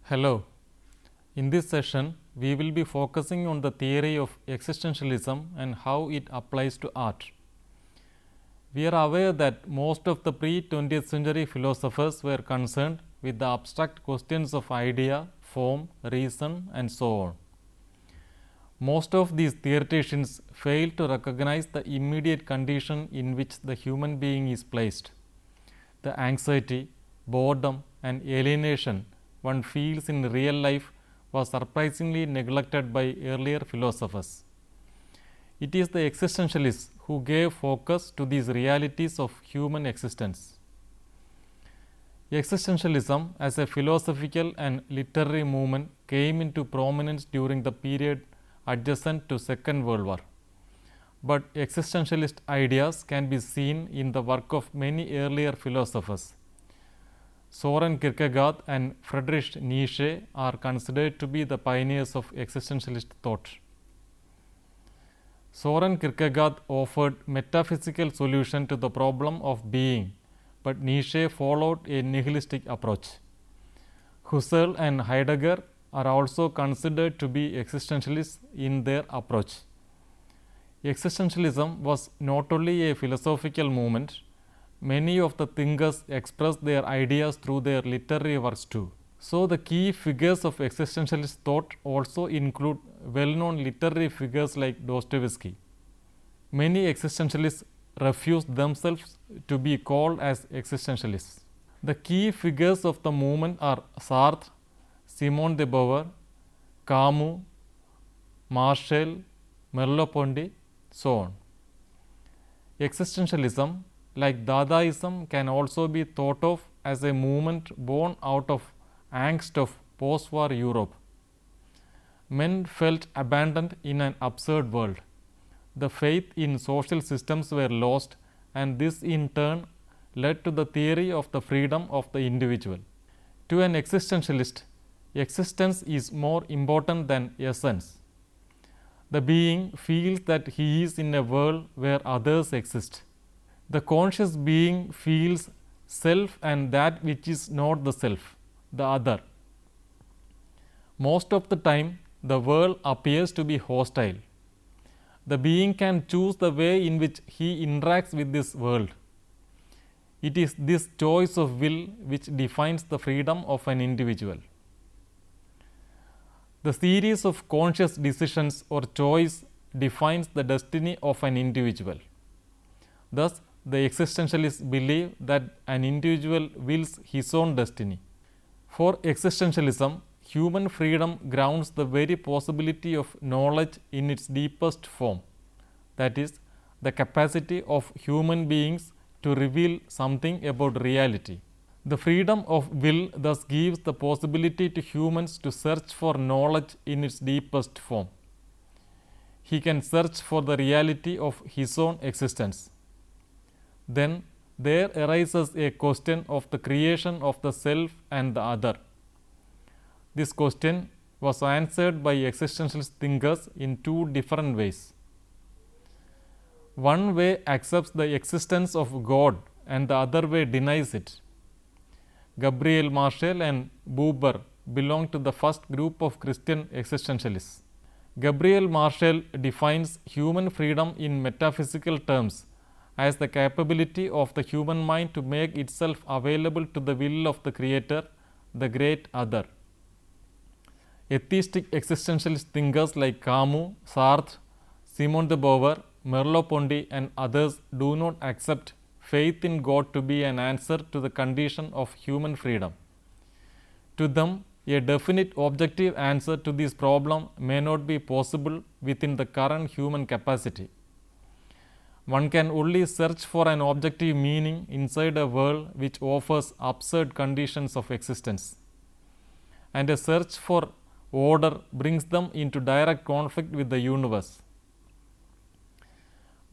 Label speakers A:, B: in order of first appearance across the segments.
A: Hello. In this session, we will be focusing on the theory of existentialism and how it applies to art. We are aware that most of the pre-20th century philosophers were concerned with the abstract questions of idea, form, reason, and so on. Most of these theoreticians fail to recognize the immediate condition in which the human being is placed. The anxiety, boredom, and alienation one feels in real life was surprisingly neglected by earlier philosophers. It is the existentialists who gave focus to these realities of human existence. Existentialism as a philosophical and literary movement came into prominence during the period adjacent to Second World War. But existentialist ideas can be seen in the work of many earlier philosophers. Soren Kierkegaard and Friedrich Nietzsche are considered to be the pioneers of existentialist thought. Soren Kierkegaard offered metaphysical solution to the problem of being, but Nietzsche followed a nihilistic approach. Husserl and Heidegger are also considered to be existentialists in their approach. Existentialism was not only a philosophical movement, many of the thinkers expressed their ideas through their literary works too. So, the key figures of existentialist thought also include well-known literary figures like Dostoevsky. Many existentialists refuse themselves to be called as existentialists. The key figures of the movement are Sartre, Simone de Beauvoir, Camus, Marshall, Merleau-Ponty, so on. Existentialism, like Dadaism, can also be thought of as a movement born out of angst of post-war Europe. Men felt abandoned in an absurd world. The faith in social systems were lost, and this in turn led to the theory of the freedom of the individual. To an existentialist, existence is more important than essence. The being feels that he is in a world where others exist. The conscious being feels self and that which is not the self, the other. Most of the time, the world appears to be hostile. The being can choose the way in which he interacts with this world. It is this choice of will which defines the freedom of an individual. The series of conscious decisions or choice defines the destiny of an individual. Thus, the existentialists believe that an individual wills his own destiny. For existentialism, human freedom grounds the very possibility of knowledge in its deepest form, that is, the capacity of human beings to reveal something about reality. The freedom of will thus gives the possibility to humans to search for knowledge in its deepest form. He can search for the reality of his own existence. Then there arises a question of the creation of the self and the other. This question was answered by existentialist thinkers in two different ways. One way accepts the existence of God and the other way denies it. Gabriel Marshall and Buber belong to the first group of Christian existentialists. Gabriel Marshall defines human freedom in metaphysical terms as the capability of the human mind to make itself available to the will of the Creator, the great other. Atheistic existentialist thinkers like Camus, Sartre, Simone de Beauvoir, Merleau-Ponty and others do not accept faith in God to be an answer to the condition of human freedom. To them, a definite objective answer to this problem may not be possible within the current human capacity. One can only search for an objective meaning inside a world which offers absurd conditions of existence. And a search for order brings them into direct conflict with the universe.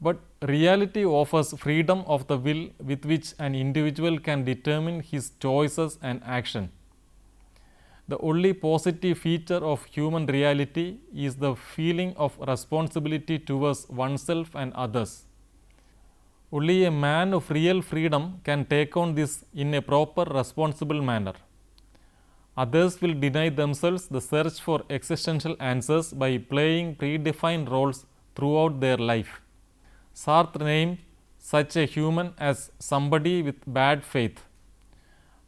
A: But reality offers freedom of the will with which an individual can determine his choices and action. The only positive feature of human reality is the feeling of responsibility towards oneself and others. Only a man of real freedom can take on this in a proper, responsible manner. Others will deny themselves the search for existential answers by playing predefined roles throughout their life. Sartre named such a human as somebody with bad faith.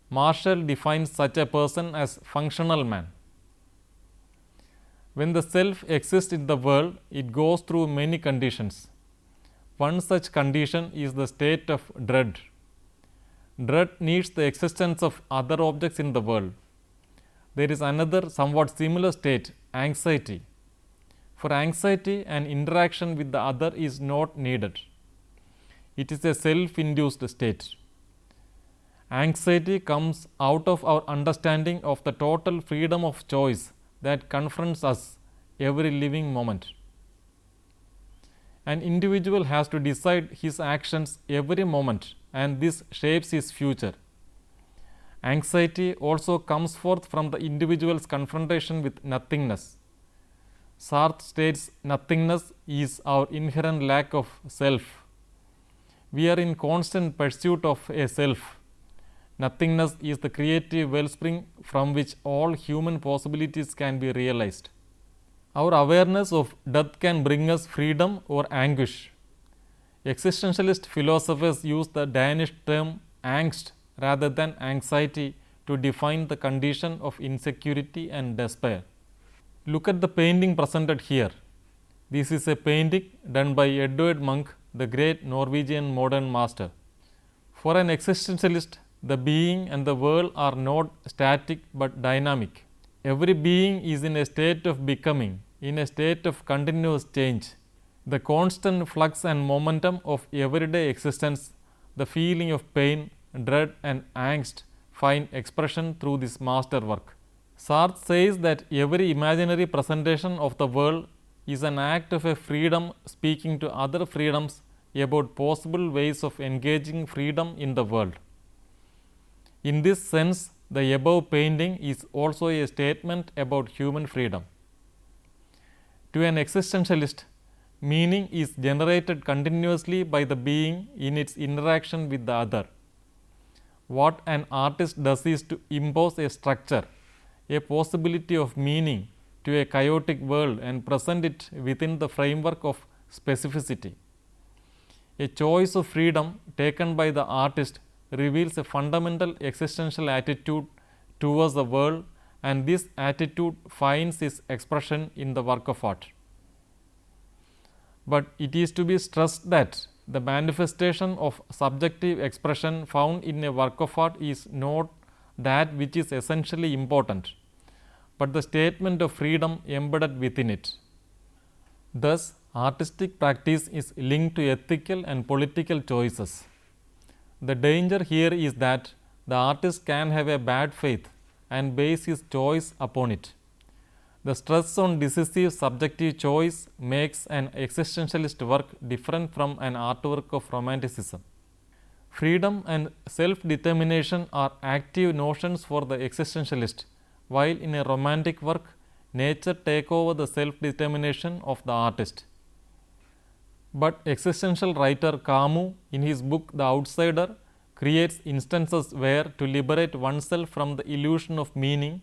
A: Marshall defines such a person as functional man. When the self exists in the world, it goes through many conditions. One such condition is the state of dread. Dread needs the existence of other objects in the world. There is another somewhat similar state, anxiety. For anxiety, an interaction with the other is not needed. It is a self-induced state. Anxiety comes out of our understanding of the total freedom of choice that confronts us every living moment. An individual has to decide his actions every moment, and this shapes his future. Anxiety also comes forth from the individual's confrontation with nothingness. Sartre states nothingness is our inherent lack of self. We are in constant pursuit of a self. Nothingness is the creative wellspring from which all human possibilities can be realized. Our awareness of death can bring us freedom or anguish. Existentialist philosophers use the Danish term angst rather than anxiety to define the condition of insecurity and despair. Look at the painting presented here. This is a painting done by Edvard Munch, the great Norwegian modern master. For an existentialist, the being and the world are not static but dynamic. Every being is in a state of becoming, in a state of continuous change. The constant flux and momentum of everyday existence, the feeling of pain, dread and angst find expression through this masterwork. Sartre says that every imaginary presentation of the world is an act of a freedom speaking to other freedoms about possible ways of engaging freedom in the world. In this sense, the above painting is also a statement about human freedom. To an existentialist, meaning is generated continuously by the being in its interaction with the other. What an artist does is to impose a structure, a possibility of meaning to a chaotic world and present it within the framework of specificity. A choice of freedom taken by the artist reveals a fundamental existential attitude towards the world, and this attitude finds its expression in the work of art. But it is to be stressed that the manifestation of subjective expression found in a work of art is not that which is essentially important, but the statement of freedom embedded within it. Thus, artistic practice is linked to ethical and political choices. The danger here is that the artist can have a bad faith and base his choice upon it. The stress on decisive subjective choice makes an existentialist work different from an artwork of romanticism. Freedom and self-determination are active notions for the existentialist, while in a romantic work, nature takes over the self-determination of the artist. But existential writer Camus, in his book The Outsider, creates instances where, to liberate oneself from the illusion of meaning,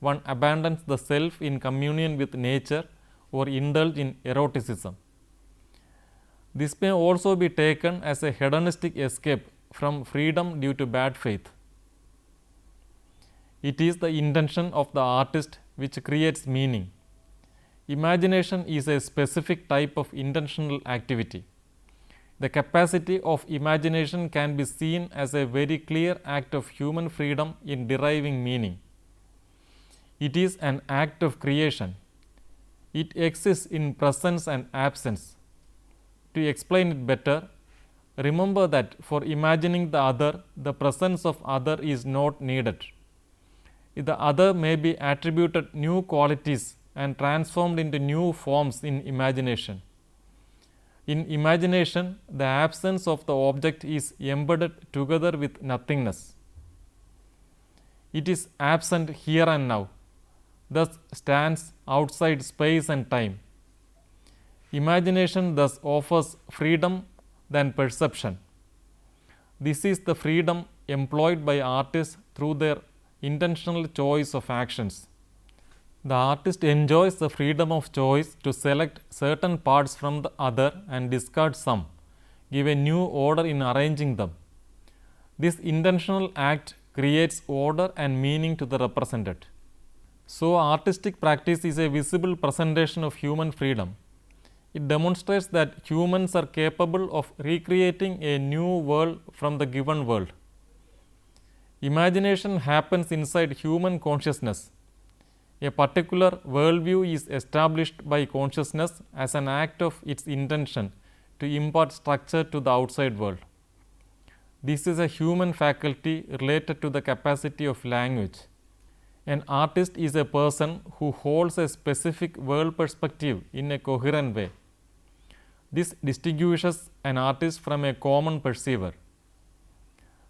A: one abandons the self in communion with nature or indulge in eroticism. This may also be taken as a hedonistic escape from freedom due to bad faith. It is the intention of the artist which creates meaning. Imagination is a specific type of intentional activity. The capacity of imagination can be seen as a very clear act of human freedom in deriving meaning. It is an act of creation. It exists in presence and absence. To explain it better, remember that for imagining the other, the presence of other is not needed. The other may be attributed new qualities and transformed into new forms in imagination. In imagination, the absence of the object is embedded together with nothingness. It is absent here and now, thus stands outside space and time. Imagination thus offers freedom than perception. This is the freedom employed by artists through their intentional choice of actions. The artist enjoys the freedom of choice to select certain parts from the other and discard some, give a new order in arranging them. This intentional act creates order and meaning to the represented. So, artistic practice is a visible presentation of human freedom. It demonstrates that humans are capable of recreating a new world from the given world. Imagination happens inside human consciousness. A particular worldview is established by consciousness as an act of its intention to impart structure to the outside world. This is a human faculty related to the capacity of language. An artist is a person who holds a specific world perspective in a coherent way. This distinguishes an artist from a common perceiver.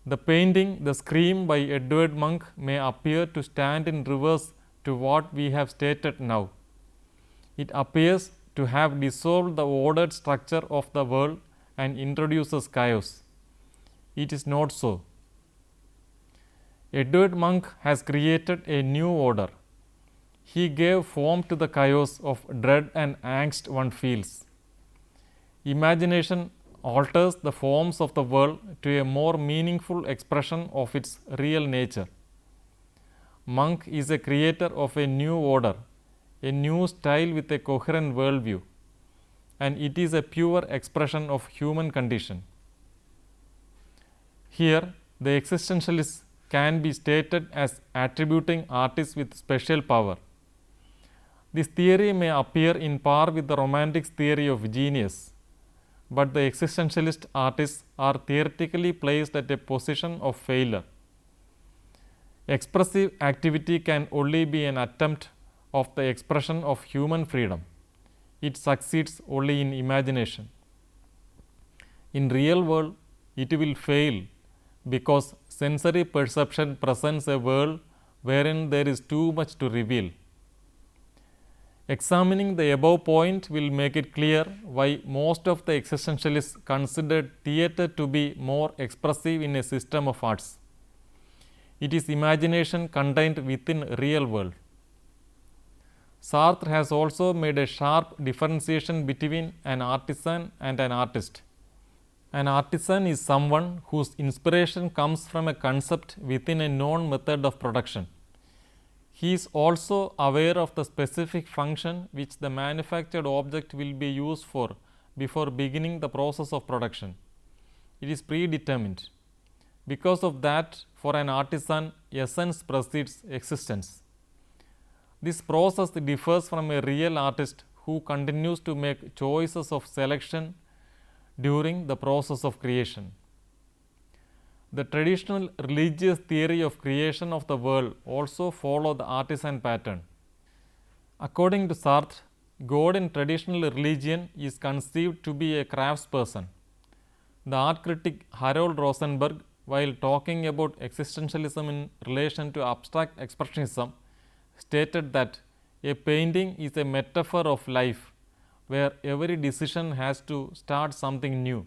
A: The painting The Scream by Edward Munch may appear to stand in reverse to what we have stated now. It appears to have dissolved the ordered structure of the world and introduces chaos. It is not so. Edward Munch has created a new order. He gave form to the chaos of dread and angst one feels. Imagination alters the forms of the world to a more meaningful expression of its real nature. Munch is a creator of a new order, a new style with a coherent worldview, and it is a pure expression of human condition. Here, the existentialists can be stated as attributing artists with special power. This theory may appear in par with the Romantics' theory of genius, but the existentialist artists are theoretically placed at a position of failure. Expressive activity can only be an attempt of the expression of human freedom. It succeeds only in imagination. In real world, it will fail because sensory perception presents a world wherein there is too much to reveal. Examining the above point will make it clear why most of the existentialists considered theatre to be more expressive in a system of arts. It is imagination contained within real world. Sartre has also made a sharp differentiation between an artisan and an artist. An artisan is someone whose inspiration comes from a concept within a known method of production. He is also aware of the specific function which the manufactured object will be used for before beginning the process of production. It is predetermined. Because of that, for an artisan, essence precedes existence. This process differs from a real artist who continues to make choices of selection during the process of creation. The traditional religious theory of creation of the world also follow the artisan pattern. According to Sartre, God in traditional religion is conceived to be a craftsperson. The art critic Harold Rosenberg, while talking about existentialism in relation to abstract expressionism, stated that a painting is a metaphor of life where every decision has to start something new.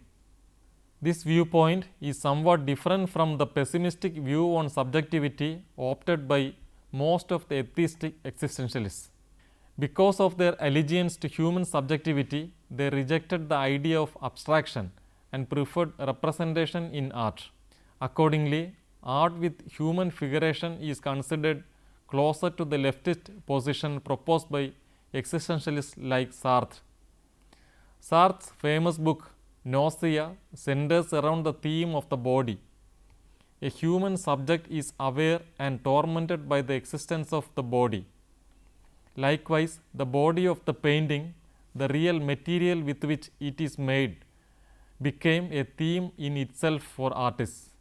A: This viewpoint is somewhat different from the pessimistic view on subjectivity opted by most of the atheistic existentialists. Because of their allegiance to human subjectivity, they rejected the idea of abstraction and preferred representation in art. Accordingly, art with human figuration is considered closer to the leftist position proposed by existentialists like Sartre. Sartre's famous book Nausea centers around the theme of the body. A human subject is aware and tormented by the existence of the body. Likewise, the body of the painting, the real material with which it is made, became a theme in itself for artists.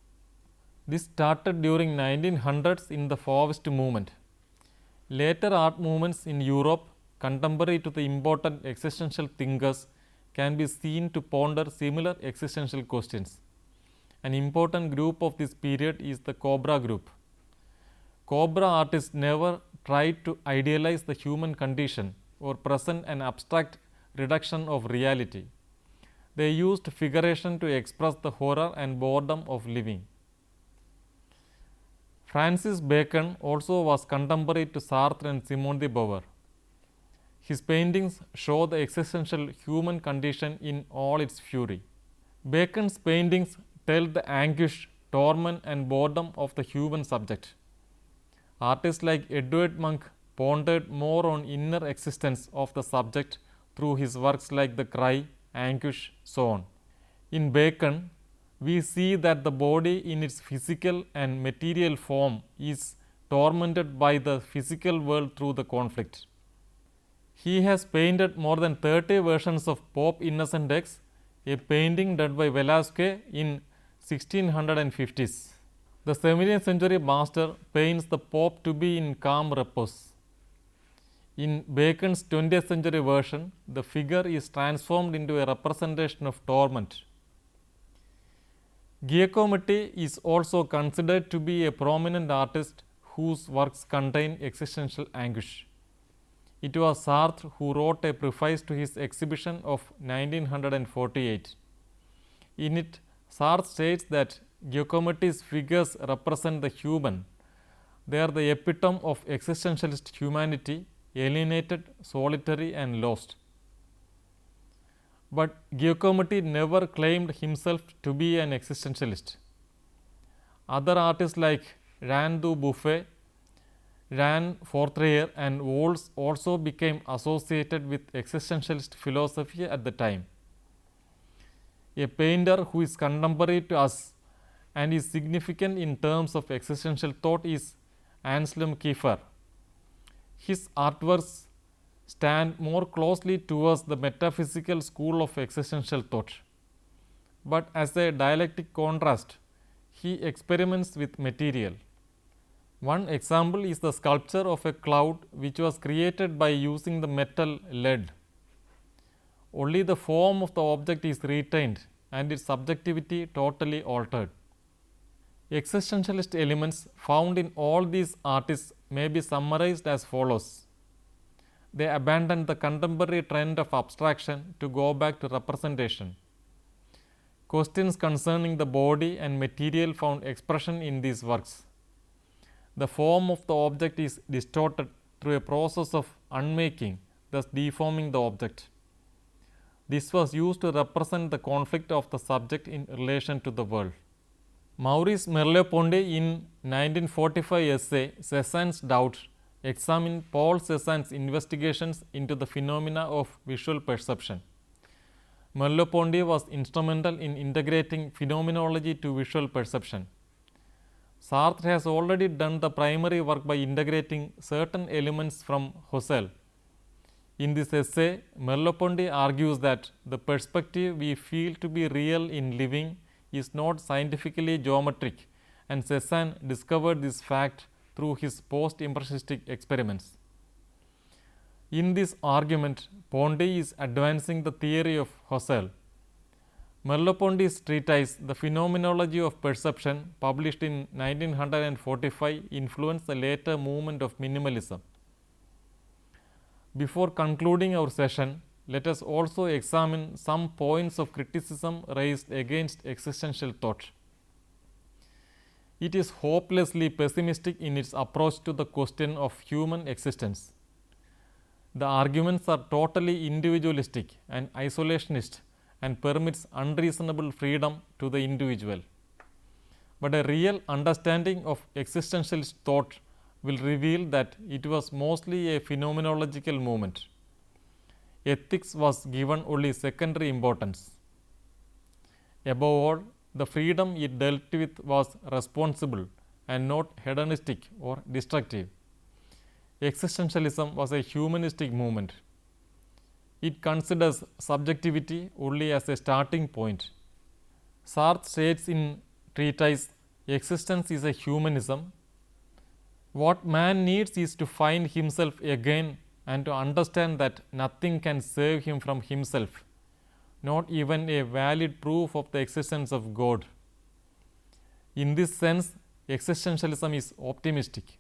A: This started during 1900s in the Fauvist movement. Later art movements in Europe, contemporary to the important existential thinkers, can be seen to ponder similar existential questions. An important group of this period is the Cobra group. Cobra artists never tried to idealize the human condition or present an abstract reduction of reality. They used figuration to express the horror and boredom of living. Francis Bacon also was contemporary to Sartre and Simone de Beauvoir. His paintings show the existential human condition in all its fury. Bacon's paintings tell the anguish, torment, and boredom of the human subject. Artists like Edward Munch pondered more on inner existence of the subject through his works like The Cry, Anguish, so on. In Bacon, we see that the body in its physical and material form is tormented by the physical world through the conflict. He has painted more than 30 versions of Pope Innocent X, a painting done by Velázquez in 1650s. The 17th century master paints the Pope to be in calm repose. In Bacon's 20th century version, the figure is transformed into a representation of torment. Giacometti is also considered to be a prominent artist whose works contain existential anguish. It was Sartre who wrote a preface to his exhibition of 1948. In it, Sartre states that Giacometti's figures represent the human. They are the epitome of existentialist humanity, alienated, solitary, and lost. But Giacometti never claimed himself to be an existentialist. Other artists like Jean Dubuffet, Jean Fortrier, and Waltz also became associated with existentialist philosophy at the time. A painter who is contemporary to us and is significant in terms of existential thought is Anselm Kiefer. His artworks stand more closely towards the metaphysical school of existential thought. But as a dialectic contrast, he experiments with material. One example is the sculpture of a cloud which was created by using the metal lead. Only the form of the object is retained and its subjectivity totally altered. Existentialist elements found in all these artists may be summarized as follows. They abandoned the contemporary trend of abstraction to go back to representation. Questions concerning the body and material found expression in these works. The form of the object is distorted through a process of unmaking, thus deforming the object. This was used to represent the conflict of the subject in relation to the world. Maurice Merleau-Ponty in 1945 essay Cézanne's Doubt examined Paul Cézanne's investigations into the phenomena of visual perception. Merleau-Ponty was instrumental in integrating phenomenology to visual perception. Sartre has already done the primary work by integrating certain elements from Husserl. In this essay, Merleau-Ponty argues that the perspective we feel to be real in living is not scientifically geometric, and Cézanne discovered this fact through his post-impressionistic experiments. In this argument, Ponty is advancing the theory of Husserl. Merleau-Ponty's treatise, The Phenomenology of Perception, published in 1945, influenced the later movement of minimalism. Before concluding our session, let us also examine some points of criticism raised against existential thought. It is hopelessly pessimistic in its approach to the question of human existence. The arguments are totally individualistic and isolationist and permits unreasonable freedom to the individual. But a real understanding of existentialist thought will reveal that it was mostly a phenomenological movement. Ethics was given only secondary importance. Above all, the freedom it dealt with was responsible and not hedonistic or destructive. Existentialism was a humanistic movement. It considers subjectivity only as a starting point. Sartre states in treatise, existence is a humanism. What man needs is to find himself again and to understand that nothing can save him from himself, not even a valid proof of the existence of God. In this sense, existentialism is optimistic.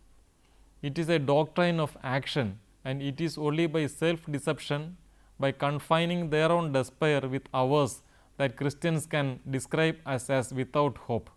A: It is a doctrine of action, and it is only by self-deception, by confining their own despair with ours, that Christians can describe us as without hope.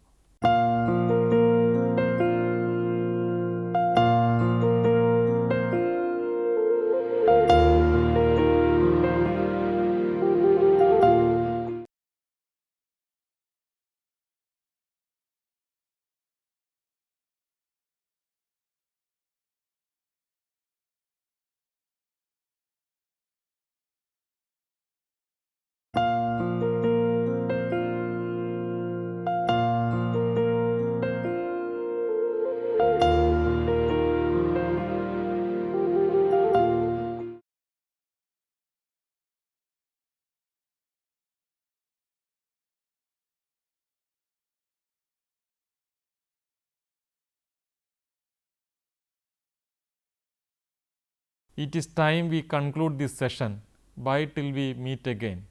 A: It is time we conclude this session. Bye till we meet again.